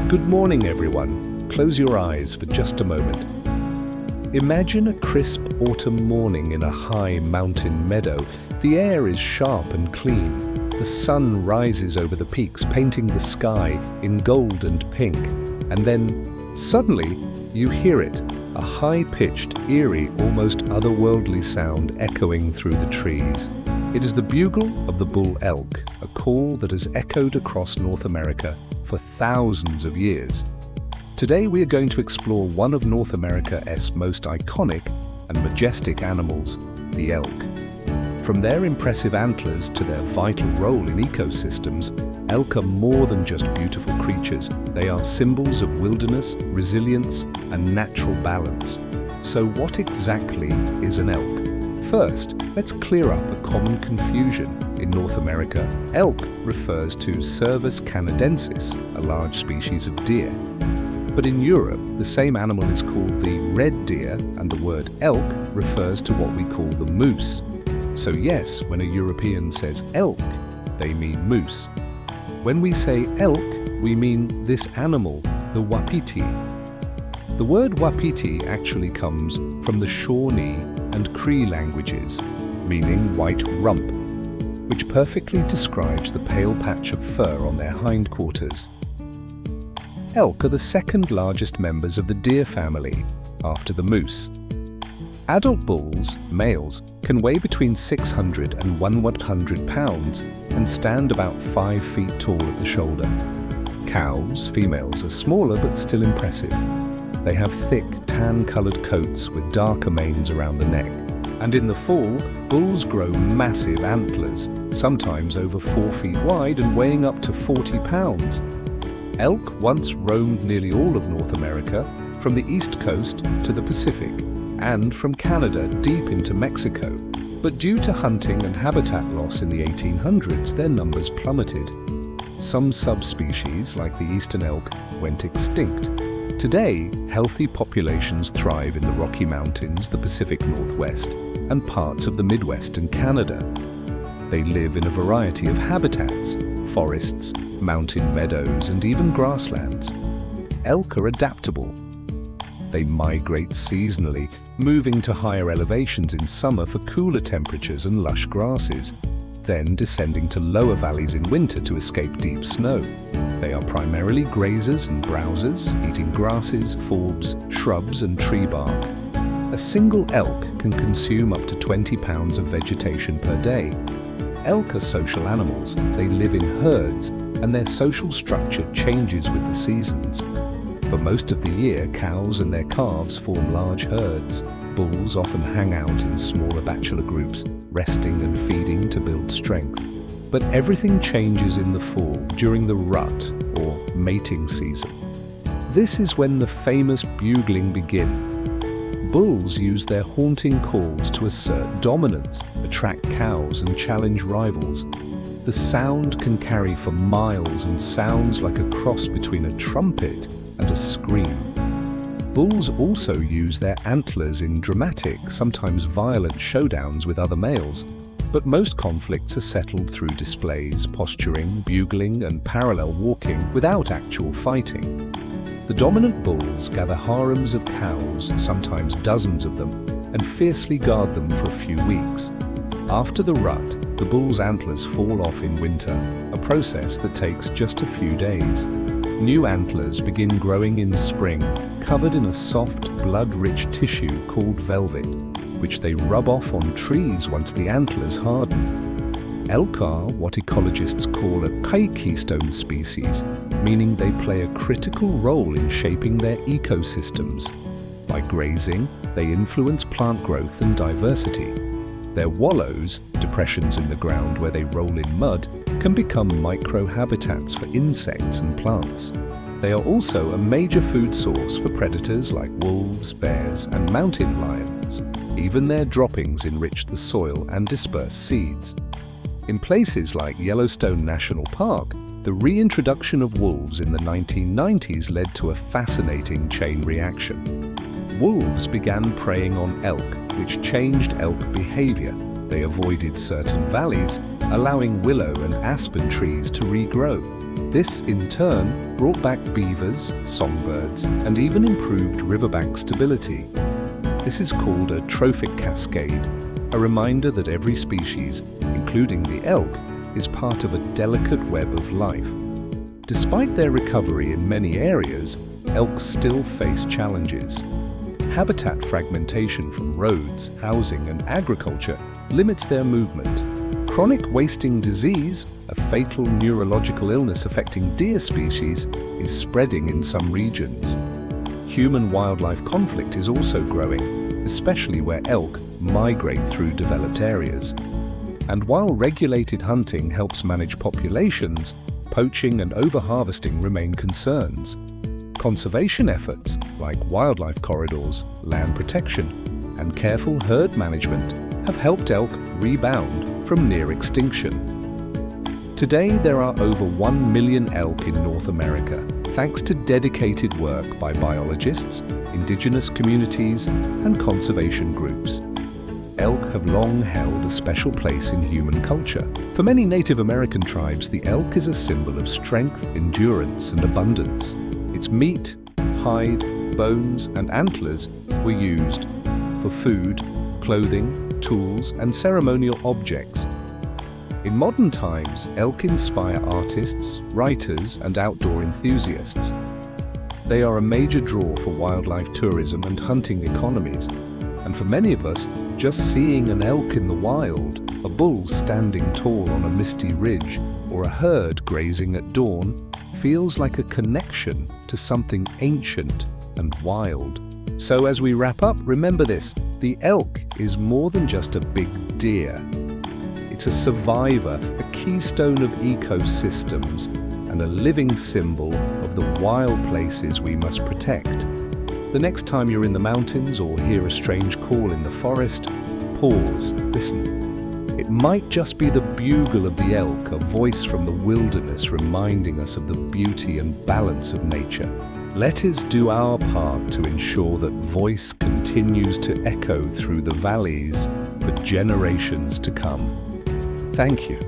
Good morning, everyone. Close your eyes for just a moment. Imagine a crisp autumn morning in a high mountain meadow. The air is sharp and clean. The sun rises over the peaks, painting the sky in gold and pink. And then, suddenly, you hear it, a high-pitched, eerie, almost otherworldly sound echoing through the trees. It is the bugle of the bull elk, a call that has echoed across North America for thousands of years. Today we are going to explore one of North America's most iconic and majestic animals, the elk. From their impressive antlers to their vital role in ecosystems, elk are more than just beautiful creatures. They are symbols of wilderness, resilience, and natural balance. So what exactly is an elk? First, let's clear up a common confusion. In North America, elk refers to Cervus canadensis, a large species of deer. But in Europe, the same animal is called the red deer, and the word elk refers to what we call the moose. So yes, when a European says elk, they mean moose. When we say elk, we mean this animal, the wapiti. The word wapiti actually comes from the Shawnee and Cree languages, meaning white rump, which perfectly describes the pale patch of fur on their hindquarters. Elk are the second largest members of the deer family, after the moose. Adult bulls, males, can weigh between 600 and 100 pounds and stand about 5 feet tall at the shoulder. Cows, females, are smaller but still impressive. They have thick, tan-colored coats with darker manes around the neck. And in the fall, bulls grow massive antlers, sometimes over 4 feet wide and weighing up to 40 pounds. Elk once roamed nearly all of North America, from the East Coast to the Pacific, and from Canada deep into Mexico. But due to hunting and habitat loss in the 1800s, their numbers plummeted. Some subspecies, like the eastern elk, went extinct. Today, healthy populations thrive in the Rocky Mountains, the Pacific Northwest, and parts of the Midwest and Canada. They live in a variety of habitats, forests, mountain meadows, and even grasslands. Elk are adaptable. They migrate seasonally, moving to higher elevations in summer for cooler temperatures and lush grasses, then descending to lower valleys in winter to escape deep snow. They are primarily grazers and browsers, eating grasses, forbs, shrubs, and tree bark. A single elk can consume up to 20 pounds of vegetation per day. Elk are social animals. They live in herds, and their social structure changes with the seasons. For most of the year, cows and their calves form large herds. Bulls often hang out in smaller bachelor groups, resting and feeding to build strength. But everything changes in the fall, during the rut, or mating season. This is when the famous bugling begins. Bulls use their haunting calls to assert dominance, attract cows, and challenge rivals. The sound can carry for miles and sounds like a cross between a trumpet and a scream. Bulls also use their antlers in dramatic, sometimes violent showdowns with other males. But most conflicts are settled through displays, posturing, bugling, and parallel walking without actual fighting. The dominant bulls gather harems of cows, sometimes dozens of them, and fiercely guard them for a few weeks. After the rut, the bull's antlers fall off in winter, a process that takes just a few days. New antlers begin growing in spring, covered in a soft, blood-rich tissue called velvet, which they rub off on trees once the antlers harden. Elk are what ecologists call a keystone species, meaning they play a critical role in shaping their ecosystems. By grazing, they influence plant growth and diversity. Their wallows, depressions in the ground where they roll in mud, can become microhabitats for insects and plants. They are also a major food source for predators like wolves, bears, and mountain lions. Even their droppings enrich the soil and disperse seeds. In places like Yellowstone National Park, the reintroduction of wolves in the 1990s led to a fascinating chain reaction. Wolves began preying on elk, which changed elk behavior. They avoided certain valleys, allowing willow and aspen trees to regrow. This, in turn, brought back beavers, songbirds, and even improved riverbank stability. This is called a trophic cascade, a reminder that every species, including the elk, is part of a delicate web of life. Despite their recovery in many areas, elk still face challenges. Habitat fragmentation from roads, housing, and agriculture limits their movement. Chronic wasting disease, a fatal neurological illness affecting deer species, is spreading in some regions. Human-wildlife conflict is also growing, especially where elk migrate through developed areas. And while regulated hunting helps manage populations, poaching and overharvesting remain concerns. Conservation efforts, like wildlife corridors, land protection, and careful herd management, have helped elk rebound from near extinction. Today, there are over 1 million elk in North America, thanks to dedicated work by biologists, indigenous communities, and conservation groups. Elk have long held a special place in human culture. For many Native American tribes, the elk is a symbol of strength, endurance, and abundance. Its meat, hide, bones, and antlers were used for food, clothing, tools, and ceremonial objects. In modern times, elk inspire artists, writers, and outdoor enthusiasts. They are a major draw for wildlife tourism and hunting economies, and for many of us, just seeing an elk in the wild, a bull standing tall on a misty ridge, or a herd grazing at dawn, feels like a connection to something ancient and wild. So as we wrap up, remember this: the elk is more than just a big deer. It's a survivor, a keystone of ecosystems, and a living symbol of the wild places we must protect. The next time you're in the mountains or hear a strange call in the forest, pause, listen. It might just be the bugle of the elk, a voice from the wilderness reminding us of the beauty and balance of nature. Let us do our part to ensure that voice continues to echo through the valleys for generations to come. Thank you.